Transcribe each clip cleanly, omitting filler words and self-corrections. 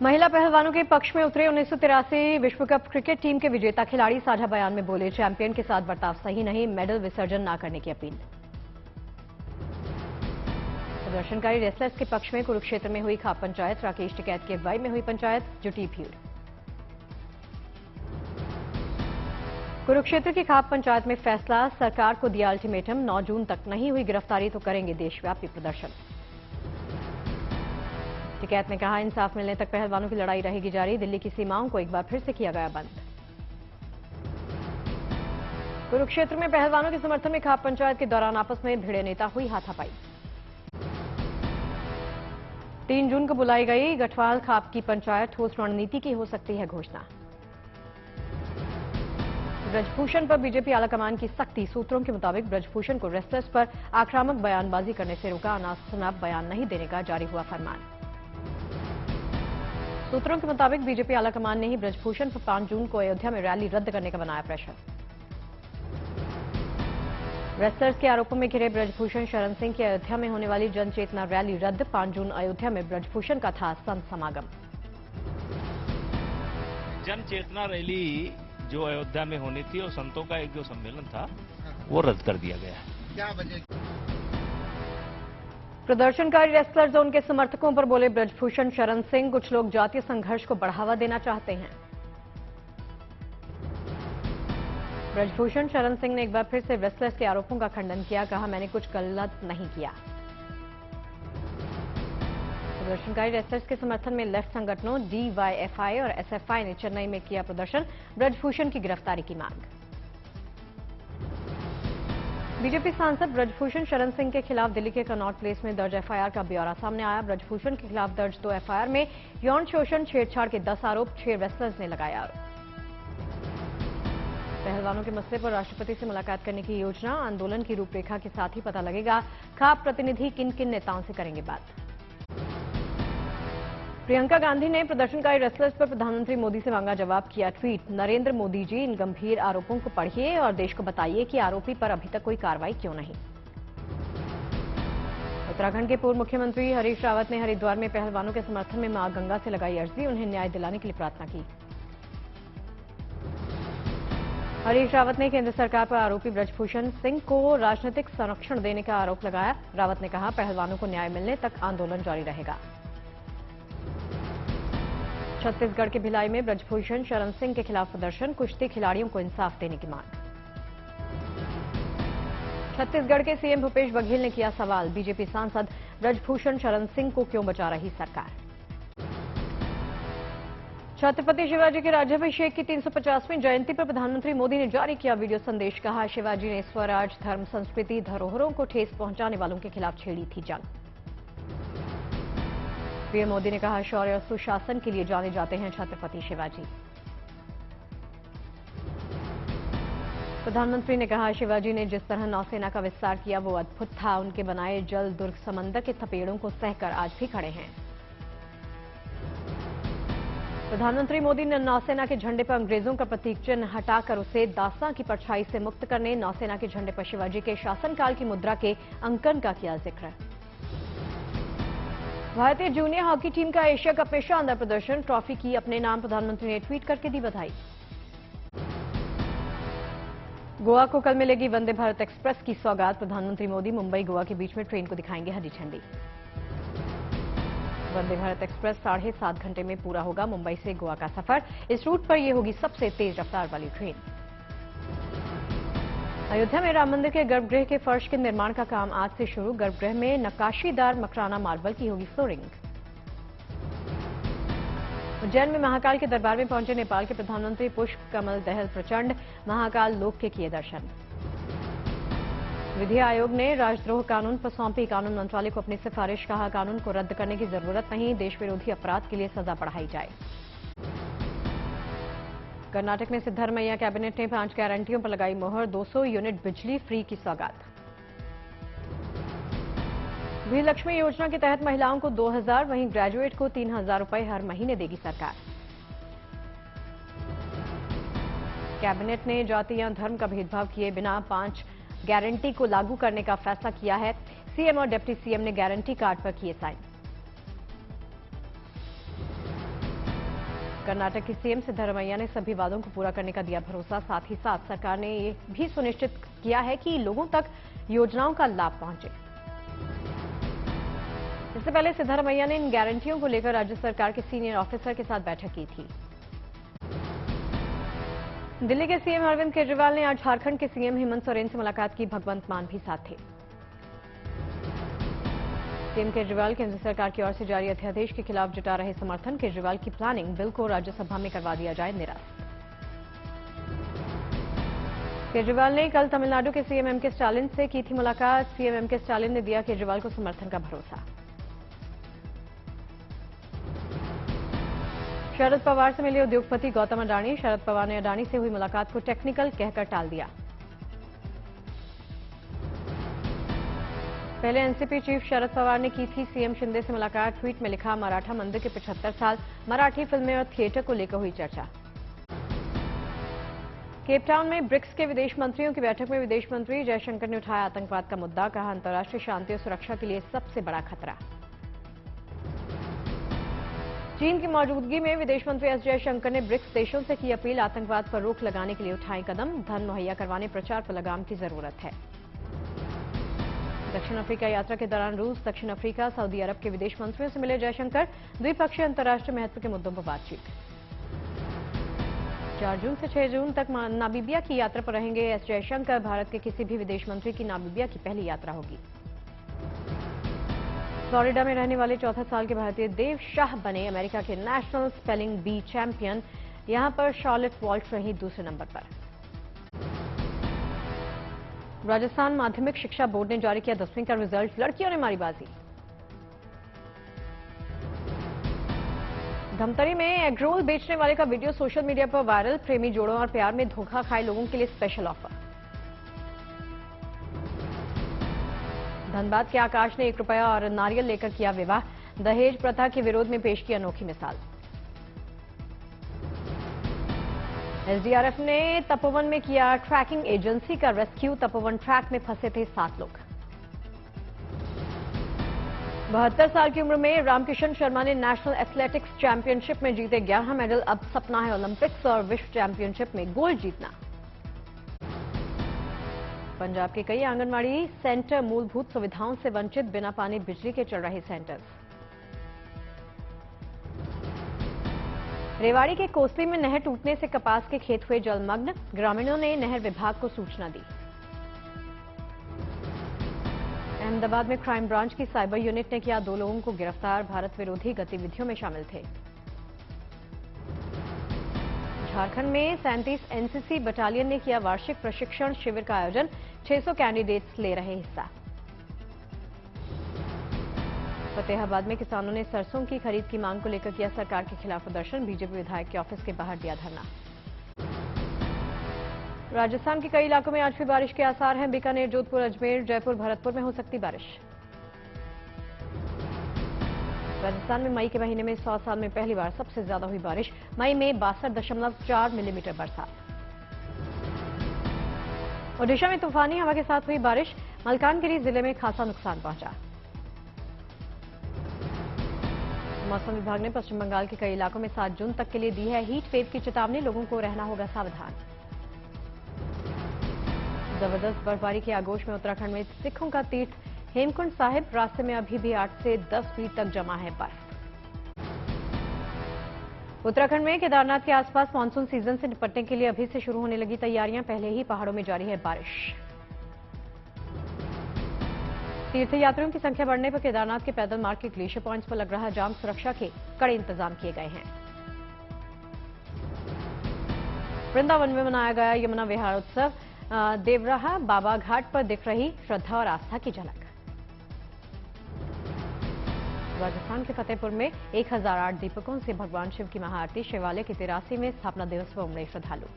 महिला पहलवानों के पक्ष में उतरे 1983 विश्व कप क्रिकेट टीम के विजेता खिलाड़ी साझा बयान में बोले, चैंपियन के साथ बर्ताव सही नहीं, मेडल विसर्जन न करने की अपील। प्रदर्शनकारी रेसलर्स के पक्ष में कुरुक्षेत्र में हुई खाप पंचायत, राकेश टिकैत के अगुवाई में हुई पंचायत, जुटी भीड़। कुरुक्षेत्र की खाप पंचायत में फैसला, सरकार को दिया अल्टीमेटम, 9 जून तक नहीं हुई गिरफ्तारी तो करेंगे देशव्यापी प्रदर्शन। टिकैत ने कहा, इंसाफ मिलने तक पहलवानों की लड़ाई रहेगी जारी, दिल्ली की सीमाओं को एक बार फिर से किया गया बंद। कुरुक्षेत्र में पहलवानों के समर्थन में खाप पंचायत के दौरान आपस में भिड़े नेता, हुई हाथापाई। 3 जून को बुलाई गई गठवाल खाप की पंचायत, ठोस रणनीति की हो सकती है घोषणा। ब्रजभूषण पर बीजेपी आलाकमान की सख्ती, सूत्रों के मुताबिक ब्रजभूषण को रेसलर्स पर आक्रामक बयानबाजी करने से रोका, अनाप-शनाप बयान नहीं देने का जारी हुआ फरमान। सूत्रों के मुताबिक बीजेपी आलाकमान ने ही ब्रजभूषण पर 5 जून को अयोध्या में रैली रद्द करने का बनाया प्रेशर। रेसलर्स के आरोपों में घिरे ब्रजभूषण शरण सिंह की अयोध्या में होने वाली जन चेतना रैली रद्द, 5 जून अयोध्या में ब्रजभूषण का था संत समागम। जन चेतना रैली जो अयोध्या में होनी थी और संतों का एक जो सम्मेलन था वो रद्द कर दिया गया है। क्या वजह? प्रदर्शनकारी रेसलर जोन के समर्थकों पर बोले ब्रजभूषण शरण सिंह, कुछ लोग जातीय संघर्ष को बढ़ावा देना चाहते हैं। ब्रजभूषण शरण सिंह ने एक बार फिर से रेसलर्स के आरोपों का खंडन किया, कहा मैंने कुछ गलत नहीं किया। प्रदर्शनकारी रेसलर्स के समर्थन में लेफ्ट संगठनों DYFI और SFI ने चेन्नई में किया प्रदर्शन, ब्रजभूषण की गिरफ्तारी की मांग। बीजेपी सांसद ब्रजभूषण शरण सिंह के खिलाफ दिल्ली के कनॉट प्लेस में दर्ज FIR का ब्यौरा सामने आया। ब्रजभूषण के खिलाफ दर्ज 2 FIR में यौन शोषण, छेड़छाड़ के 10 आरोप, 6 रेसलर्स ने लगाया आरोप। पहलवानों के मसले पर राष्ट्रपति से मुलाकात करने की योजना, आंदोलन की रूपरेखा के साथ ही पता लगेगा खाप प्रतिनिधि किन किन नेताओं से करेंगे बात। प्रियंका गांधी ने प्रदर्शनकारी रेसलर्स पर प्रधानमंत्री मोदी से मांगा जवाब, किया ट्वीट, नरेंद्र मोदी जी इन गंभीर आरोपों को पढ़िए और देश को बताइए कि आरोपी पर अभी तक कोई कार्रवाई क्यों नहीं। उत्तराखंड के पूर्व मुख्यमंत्री हरीश रावत ने हरिद्वार में पहलवानों के समर्थन में मां गंगा से लगाई अर्जी, उन्हें न्याय दिलाने के लिए प्रार्थना की। हरीश रावत ने केंद्र सरकार पर आरोपी ब्रजभूषण सिंह को राजनीतिक संरक्षण देने का आरोप लगाया। रावत ने कहा, पहलवानों को न्याय मिलने तक आंदोलन जारी रहेगा। छत्तीसगढ़ के भिलाई में ब्रजभूषण शरण सिंह के खिलाफ प्रदर्शन, कुश्ती खिलाड़ियों को इंसाफ देने की मांग। छत्तीसगढ़ के सीएम भूपेश बघेल ने किया सवाल, बीजेपी सांसद ब्रजभूषण शरण सिंह को क्यों बचा रही सरकार। छत्रपति शिवाजी के राज्याभिषेक की 350वीं जयंती पर प्रधानमंत्री मोदी ने जारी किया वीडियो संदेश, कहा शिवाजी ने स्वराज, धर्म, संस्कृति, धरोहरों को ठेस पहुंचाने वालों के खिलाफ छेड़ी थी जंग। पीएम मोदी ने कहा, शौर्य और सुशासन के लिए जाने जाते हैं छत्रपति शिवाजी। प्रधानमंत्री ने कहा, शिवाजी ने जिस तरह नौसेना का विस्तार किया वो अद्भुत था, उनके बनाए जल दुर्ग समंदर के थपेड़ों को सहकर आज भी खड़े हैं। प्रधानमंत्री मोदी ने नौसेना के झंडे पर अंग्रेजों का प्रतीक चिन्ह हटाकर उसे दास्तां की परछाई से मुक्त करने, नौसेना के झंडे पर शिवाजी के शासनकाल की मुद्रा के अंकन का किया जिक्र। भारतीय जूनियर हॉकी टीम का एशिया कप में शानदार प्रदर्शन, ट्रॉफी की अपने नाम, प्रधानमंत्री ने ट्वीट करके दी बधाई। गोवा को कल मिलेगी वंदे भारत एक्सप्रेस की सौगात, प्रधानमंत्री मोदी मुंबई गोवा के बीच में ट्रेन को दिखाएंगे हरी झंडी। वंदे भारत एक्सप्रेस 7.5 घंटे में पूरा होगा मुंबई से गोवा का सफर। इस रूट पर यह होगी सबसे तेज रफ्तार वाली ट्रेन। अयोध्या में राम मंदिर के गर्भगृह के फर्श के निर्माण का काम आज से शुरू, गर्भगृह में नक्काशीदार मकराना मार्बल की होगी फ्लोरिंग। उज्जैन में महाकाल के दरबार में पहुंचे नेपाल के प्रधानमंत्री पुष्प कमल दहल प्रचंड, महाकाल लोक के किए दर्शन। विधि आयोग ने राजद्रोह कानून पर सौंपी कानून मंत्रालय को अपनी सिफारिश, कहा कानून को रद्द करने की जरूरत नहीं, देश विरोधी अपराध के लिए सजा बढ़ाई जाए। कर्नाटक में सिद्धरमैया कैबिनेट ने 5 गारंटियों पर लगाई मोहर, 200 यूनिट बिजली फ्री की सौगात। वीर लक्ष्मी योजना के तहत महिलाओं को 2000, वहीं ग्रेजुएट को 3000 रुपए हर महीने देगी सरकार। कैबिनेट ने जाति या धर्म का भेदभाव किए बिना 5 गारंटी को लागू करने का फैसला किया है। सीएम और डिप्टी सीएम ने गारंटी कार्ड पर किए साइन। कर्नाटक की सीएम सिद्धारमैया ने सभी वादों को पूरा करने का दिया भरोसा। साथ ही साथ सरकार ने ये भी सुनिश्चित किया है कि लोगों तक योजनाओं का लाभ पहुंचे। इससे पहले सिद्धारमैया ने इन गारंटियों को लेकर राज्य सरकार के सीनियर ऑफिसर के साथ बैठक की थी। दिल्ली के सीएम अरविंद केजरीवाल ने आज झारखंड के सीएम हेमंत सोरेन से मुलाकात की। भगवंत मान भी साथ थे। सीएम केजरीवाल केंद्र सरकार की ओर से जारी अध्यादेश के खिलाफ जुटा रहे समर्थन। केजरीवाल की प्लानिंग बिल को राज्यसभा में करवा दिया जाए निरस्त। केजरीवाल ने कल तमिलनाडु के सीएम एमके स्टालिन से की थी मुलाकात। सीएम एमके स्टालिन ने दिया केजरीवाल को समर्थन का भरोसा। शरद पवार से मिले उद्योगपति गौतम अडानी। शरद पवार ने अडानी से हुई मुलाकात को टेक्निकल कहकर टाल दिया। पहले एनसीपी चीफ शरद पवार ने की थी सीएम शिंदे से मुलाकात। ट्वीट में लिखा, मराठा मंदिर के 75 साल, मराठी फिल्में और थिएटर को लेकर हुई चर्चा। केपटाउन में ब्रिक्स के विदेश मंत्रियों की बैठक में विदेश मंत्री जयशंकर ने उठाया आतंकवाद का मुद्दा। कहा, अंतर्राष्ट्रीय शांति और सुरक्षा के लिए सबसे बड़ा खतरा। चीन की मौजूदगी में विदेश मंत्री एस जयशंकर ने ब्रिक्स देशों से की अपील, आतंकवाद पर रोक लगाने के लिए उठाएं कदम। धन मुहैया करवाने प्रचार पर लगाम की जरूरत है। दक्षिण अफ्रीका यात्रा के दौरान रूस, दक्षिण अफ्रीका, सऊदी अरब के विदेश मंत्रियों से मिले जयशंकर। द्विपक्षीय अंतर्राष्ट्रीय महत्व के मुद्दों पर बातचीत। 4 जून से 6 जून तक नामीबिया की यात्रा पर रहेंगे एस जयशंकर। भारत के किसी भी विदेश मंत्री की नामीबिया की पहली यात्रा होगी। फ्लोरिडा में रहने वाले 64 साल के भारतीय देव शाह बने अमेरिका के नेशनल स्पेलिंग बी चैंपियन। यहां पर शार्लेट वॉल्ट रही दूसरे नंबर पर। राजस्थान माध्यमिक शिक्षा बोर्ड ने जारी किया 10वीं का रिजल्ट। लड़कियों ने मारी बाजी। धमतरी में एगरोल बेचने वाले का वीडियो सोशल मीडिया पर वायरल। प्रेमी जोड़ों और प्यार में धोखा खाए लोगों के लिए स्पेशल ऑफर। धनबाद के आकाश ने 1 रुपया और नारियल लेकर किया विवाह। दहेज प्रथा के विरोध में पेश की अनोखी मिसाल। एसडीआरएफ ने तपोवन में किया ट्रैकिंग एजेंसी का रेस्क्यू। तपोवन ट्रैक में फंसे थे 7 लोग। 72 साल की उम्र में रामकिशन शर्मा ने नेशनल एथलेटिक्स चैंपियनशिप में जीते 11 मेडल। अब सपना है ओलंपिक्स और विश्व चैंपियनशिप में गोल्ड जीतना। पंजाब के कई आंगनवाड़ी सेंटर मूलभूत सुविधाओं से वंचित। बिना पानी बिजली के चल रहे सेंटर्स। रेवाड़ी के कोसली में नहर टूटने से कपास के खेत हुए जलमग्न। ग्रामीणों ने नहर विभाग को सूचना दी। अहमदाबाद में क्राइम ब्रांच की साइबर यूनिट ने किया 2 लोगों को गिरफ्तार। भारत विरोधी गतिविधियों में शामिल थे। झारखंड में 37 एनसीसी बटालियन ने किया वार्षिक प्रशिक्षण शिविर का आयोजन। 600 कैंडिडेट्स ले रहे हिस्सा। फतेहाबाद में किसानों ने सरसों की खरीद की मांग को लेकर किया सरकार के खिलाफ प्रदर्शन। बीजेपी विधायक के ऑफिस के बाहर दिया धरना। राजस्थान के कई इलाकों में आज भी बारिश के आसार हैं। बीकानेर, जोधपुर, अजमेर, जयपुर, भरतपुर में हो सकती बारिश। राजस्थान में मई के महीने में 100 साल में पहली बार सबसे ज्यादा हुई बारिश। मई में 62.4 मिलीमीटर बरसात। ओडिशा में तूफानी हवा के साथ हुई बारिश। मलकानगिरी जिले में खासा नुकसान पहुंचा। मौसम विभाग ने पश्चिम बंगाल के कई इलाकों में 7 जून तक के लिए दी है हीट वेव की चेतावनी। लोगों को रहना होगा सावधान। जबरदस्त बर्फबारी के आगोश में उत्तराखंड में सिखों का तीर्थ हेमकुंड साहिब। रास्ते में अभी भी 8 से 10 फीट तक जमा है बर्फ। उत्तराखंड में केदारनाथ के आसपास मानसून सीजन से निपटने के लिए अभी से शुरू होने लगी तैयारियां। पहले ही पहाड़ों में जारी है बारिश। तीर्थयात्रियों की संख्या बढ़ने पर केदारनाथ के पैदल मार्ग के ग्लेशियर पॉइंट्स पर लग रहा जाम। सुरक्षा के कड़े इंतजाम किए गए हैं। वृंदावन में मनाया गया यमुना विहार उत्सव। देवराहा बाबा घाट पर दिख रही श्रद्धा और आस्था की झलक। राजस्थान के फतेहपुर में 1008 दीपकों से भगवान शिव की महाआरती। शिवालय के 83 में स्थापना दिवस पर उमड़े श्रद्धालु।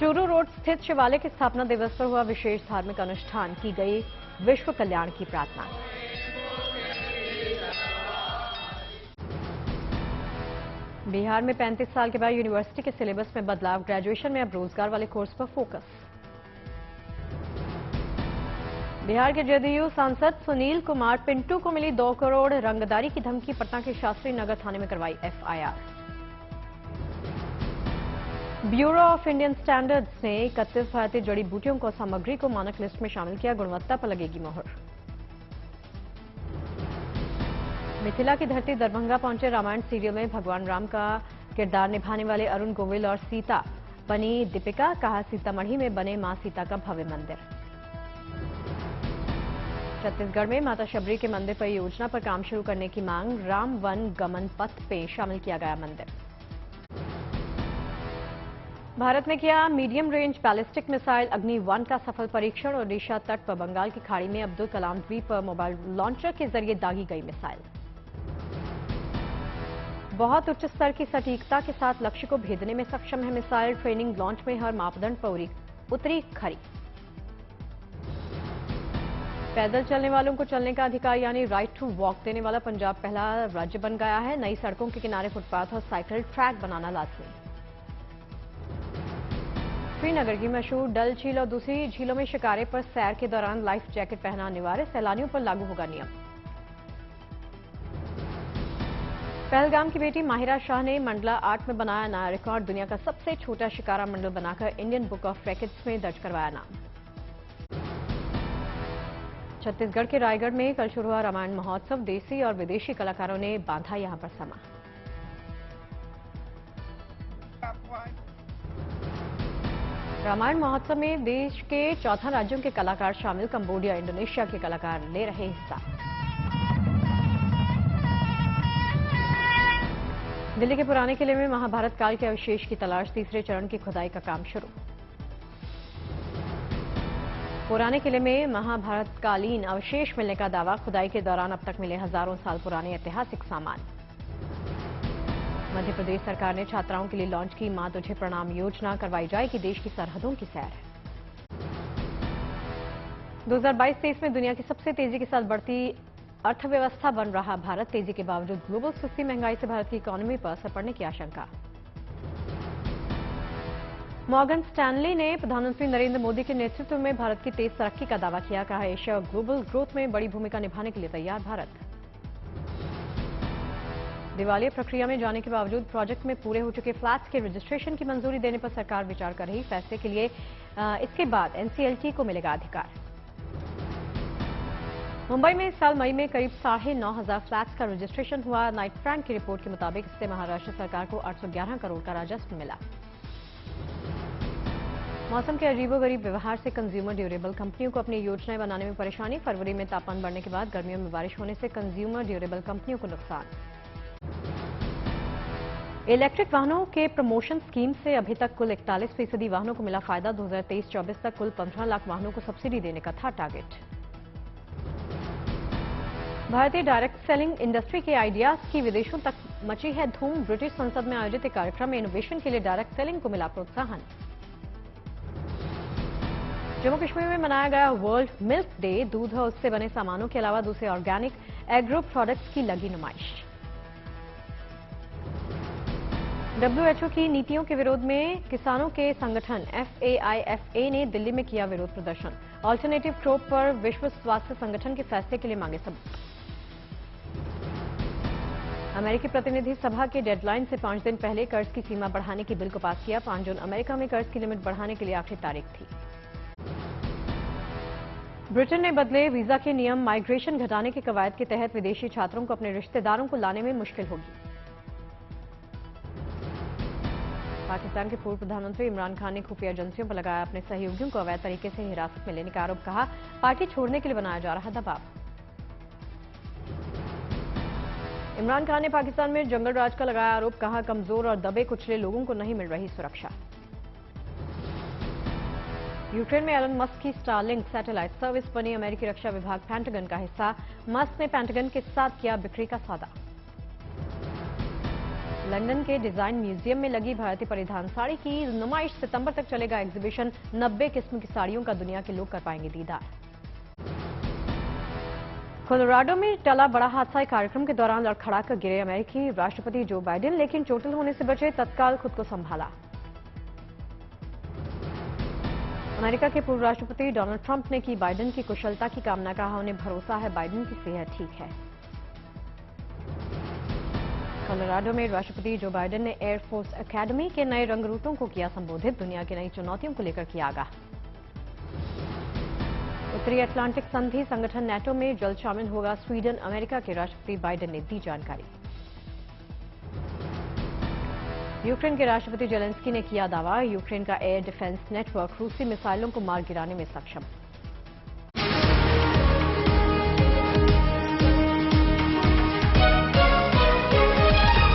चूरू रोड स्थित शिवालय के स्थापना दिवस पर हुआ विशेष धार्मिक अनुष्ठान। की गई विश्व कल्याण की प्रार्थना। बिहार में 35 साल के बाद यूनिवर्सिटी के सिलेबस में बदलाव। ग्रेजुएशन में अब रोजगार वाले कोर्स पर फोकस। बिहार के जदयू सांसद सुनील कुमार पिंटू को मिली 2 करोड़ रंगदारी की धमकी। पटना के शास्त्री नगर थाने में करवाई FIR. Bureau of Indian standards ने 31 भारतीय जड़ी बूटियों को सामग्री को मानक लिस्ट में शामिल किया। गुणवत्ता पर लगेगी मोहर। मिथिला की धरती दरभंगा पहुंचे। रामायण सीरियल में भगवान राम का किरदार निभाने वाले अरुण गोविल और सीता बनी दीपिका। कहा, सीतामढ़ी में बने मां सीता का भव्य मंदिर। छत्तीसगढ़ में माता शबरी के मंदिर परियोजना पर काम शुरू करने की मांग। राम वन गमन पथ पे शामिल किया गया मंदिर। भारत ने किया मीडियम रेंज बैलिस्टिक मिसाइल अग्नि 1 का सफल परीक्षण। ओडिशा तट पर बंगाल की खाड़ी में अब्दुल कलाम द्वीप पर मोबाइल लॉन्चर के जरिए दागी गई मिसाइल। बहुत उच्च स्तर की सटीकता के साथ लक्ष्य को भेदने में सक्षम है मिसाइल। ट्रेनिंग लॉन्च में हर मापदंड पर उतरी खरी। पैदल चलने वालों को चलने का अधिकार यानी राइट टू वॉक देने वाला पंजाब पहला राज्य बन गया है। नई सड़कों के किनारे फुटपाथ और साइकिल ट्रैक बनाना लाजमी। श्रीनगर की मशहूर डल झील और दूसरी झीलों में शिकारे पर सैर के दौरान लाइफ जैकेट पहनना अनिवार्य। सैलानियों पर लागू होगा नियम। पहलगाम की बेटी माहिरा शाह ने मंडला 8 में बनाया नया रिकॉर्ड। दुनिया का सबसे छोटा शिकारा मंडल बनाकर इंडियन बुक ऑफ रिकॉर्ड्स में दर्ज करवाया नाम। छत्तीसगढ़ के रायगढ़ में कल शुरू हुआ रामायण महोत्सव। देसी और विदेशी कलाकारों ने बांधा यहां पर समा। रामायण महोत्सव में देश के 14 राज्यों के कलाकार शामिल। कंबोडिया, इंडोनेशिया के कलाकार ले रहे हिस्सा। दिल्ली के पुराने किले में महाभारत काल के अवशेष की तलाश। तीसरे चरण की खुदाई का काम शुरू। पुराने किले में महाभारतकालीन अवशेष मिलने का दावा। खुदाई के दौरान अब तक मिले हजारों साल पुराने ऐतिहासिक सामान। मध्य प्रदेश सरकार ने छात्राओं के लिए लॉन्च की मां तुझे प्रणाम योजना। करवाई जाएगी देश की सरहदों की सैर। 2022-23 में दुनिया की सबसे तेजी के साथ बढ़ती अर्थव्यवस्था बन रहा भारत। तेजी के बावजूद ग्लोबल सस्ती महंगाई से भारत की इकोनॉमी पर असर पड़ने की आशंका। मॉर्गन स्टैनली ने प्रधानमंत्री नरेंद्र मोदी के नेतृत्व में भारत की तेज तरक्की का दावा किया। कहा, एशिया और ग्लोबल ग्रोथ में बड़ी भूमिका निभाने के लिए तैयार भारत। दिवालिया प्रक्रिया में जाने के बावजूद प्रोजेक्ट में पूरे हो चुके फ्लैट्स के रजिस्ट्रेशन की मंजूरी देने पर सरकार विचार कर रही। फैसले के लिए इसके बाद एनसीएलटी को मिलेगा अधिकार। मुंबई में इस साल मई में करीब 9,500 फ्लैट्स का रजिस्ट्रेशन हुआ। नाइट फ्रैंक की रिपोर्ट के मुताबिक इससे महाराष्ट्र सरकार को 811 करोड़ का राजस्व मिला। मौसम के अजीबोगरीब व्यवहार से कंज्यूमर ड्यूरेबल कंपनियों को अपनी योजनाएं बनाने में परेशानी। फरवरी में तापमान बढ़ने के बाद गर्मियों में बारिश होने से कंज्यूमर ड्यूरेबल कंपनियों को नुकसान। इलेक्ट्रिक वाहनों के प्रमोशन स्कीम से अभी तक कुल 41% वाहनों को मिला फायदा। 2023-24 तक कुल 15 लाख वाहनों को सब्सिडी देने का था टारगेट। भारतीय डायरेक्ट सेलिंग इंडस्ट्री के आइडियाज की विदेशों तक मची है धूम। ब्रिटिश संसद में आयोजित एक कार्यक्रम में इनोवेशन के लिए डायरेक्ट सेलिंग को मिला प्रोत्साहन। जम्मू कश्मीर में मनाया गया वर्ल्ड मिल्क डे। दूध और उससे बने सामानों के अलावा दूसरे ऑर्गेनिक एग्रो प्रोडक्ट्स की लगी नुमाइश। WHO की नीतियों के विरोध में किसानों के संगठन FAIFA ने दिल्ली में किया विरोध प्रदर्शन। ऑल्टरनेटिव क्रॉप पर विश्व स्वास्थ्य संगठन के फैसले के लिए मांगे सबूत। अमेरिकी प्रतिनिधि सभा के डेडलाइन से 5 दिन पहले कर्ज की सीमा बढ़ाने की बिल को पास किया। 5 जून अमेरिका में कर्ज की लिमिट बढ़ाने के लिए आखिरी तारीख थी। ब्रिटेन ने बदले वीजा के नियम। माइग्रेशन घटाने के कवायद के तहत विदेशी छात्रों को अपने रिश्तेदारों को लाने में मुश्किल होगी। पाकिस्तान के पूर्व प्रधानमंत्री इमरान खान ने खुफिया एजेंसियों पर लगाया अपने सहयोगियों को अवैध तरीके से हिरासत में लेने का आरोप। कहा, पार्टी छोड़ने के लिए बनाया जा रहा दबाव। इमरान खान ने पाकिस्तान में जंगल राज का लगाया आरोप। कहा, कमजोर और दबे कुचले लोगों को नहीं मिल रही सुरक्षा। यूक्रेन में एलन मस्क की स्टारलिंक सैटेलाइट सर्विस बनी अमेरिकी रक्षा विभाग पेंटागन का हिस्सा। मस्क ने पेंटागन के साथ किया बिक्री का सौदा। लंदन के डिजाइन म्यूजियम में लगी भारतीय परिधान साड़ी की नुमाइश। सितंबर तक चलेगा एग्जीबिशन। 90 किस्म की साड़ियों का दुनिया के लोग कर पाएंगे दीदार। कोलोराडो में टला बड़ा हादसा। कार्यक्रम के दौरान लड़खड़ाकर गिरे अमेरिकी राष्ट्रपति जो बाइडेन, लेकिन चोटिल होने से बचे। तत्काल खुद को संभाला। अमेरिका के पूर्व राष्ट्रपति डोनाल्ड ट्रंप ने की बाइडेन की कुशलता की कामना, कहा उन्हें भरोसा है बाइडेन की सेहत ठीक है। कोलोराडो में राष्ट्रपति जो बाइडेन ने एयरफोर्स एकेडमी के नए रंगरूटों को किया संबोधित, दुनिया की नई चुनौतियों को लेकर किया आगाह। उत्तरी अटलांटिक संधि संगठन नेटो में जल्द शामिल होगा स्वीडन, अमेरिका के राष्ट्रपति बाइडेन ने दी जानकारी। यूक्रेन के राष्ट्रपति जेलेंस्की ने किया दावा, यूक्रेन का एयर डिफेंस नेटवर्क रूसी मिसाइलों को मार गिराने में सक्षम।